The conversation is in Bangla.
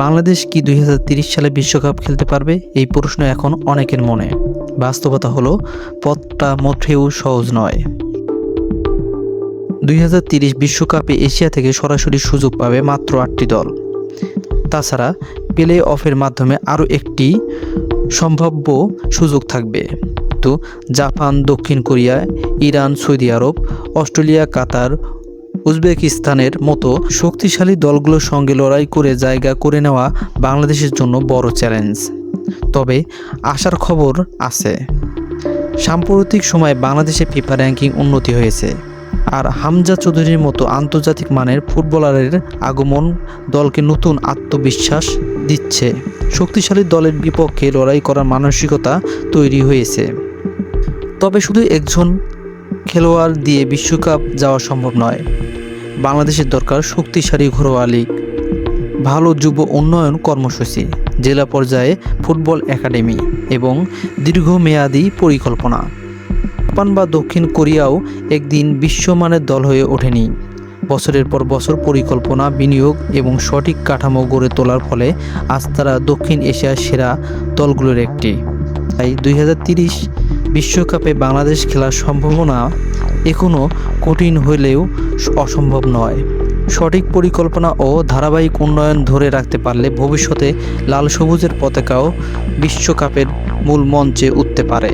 বাংলাদেশ কি 2030 সালে বিশ্বকাপ খেলতে পারবে? এই প্রশ্ন এখন অনেকের মনে। বাস্তবতা হলো পথটা মোটেও সহজ নয়। 2030 বিশ্বকাপে এশিয়া থেকে সরাসরি সুযোগ পাবে মাত্র 8টি দল। তাছাড়া প্লে অফের মাধ্যমে আরও একটি সম্ভাব্য সুযোগ থাকবে। তো জাপান, দক্ষিণ কোরিয়া, ইরান, সৌদি আরব, অস্ট্রেলিয়া, কাতার, উজবেকিস্তানের মতো শক্তিশালী দলগুলোর সঙ্গে লড়াই করে জায়গা করে নেওয়া বাংলাদেশের জন্য বড় চ্যালেঞ্জ। তবে আশার খবর আছে। সাম্প্রতিক সময়ে বাংলাদেশে ফিফা র্যাঙ্কিং উন্নতি হয়েছে, আর হামজা চৌধুরীর মতো আন্তর্জাতিক মানের ফুটবলারের আগমন দলকে নতুন আত্মবিশ্বাস দিচ্ছে। শক্তিশালী দলের বিপক্ষে লড়াই করার মানসিকতা তৈরি হয়েছে। তবে শুধু একজন খেলোয়াড় দিয়ে বিশ্বকাপ যাওয়া সম্ভব নয়। বাংলাদেশের দরকার শক্তিশালী ঘরোয়া লীগ, ভালো যুব উন্নয়ন কর্মসূচি, জেলা পর্যায়ে ফুটবল একাডেমি এবং দীর্ঘমেয়াদী পরিকল্পনা। জাপান বা দক্ষিণ কোরিয়াও একদিন বিশ্বমানের দল হয়ে ওঠেনি। বছরের পর বছর পরিকল্পনা, বিনিয়োগ এবং সঠিক কাঠামো গড়ে তোলার ফলে আজ তারা দক্ষিণ এশিয়ার সেরা দলগুলোর একটি। তাই 2030 বিশ্বকাপে বাংলাদেশ খেলার সম্ভাবনা এখনও কঠিন হলেও অসম্ভব নয়। সঠিক পরিকল্পনা ও ধারাবাহিক উন্নয়ন ধরে রাখতে পারলে ভবিষ্যতে লাল সবুজের পতাকাও বিশ্বকাপের মূল মঞ্চে উঠতে পারে।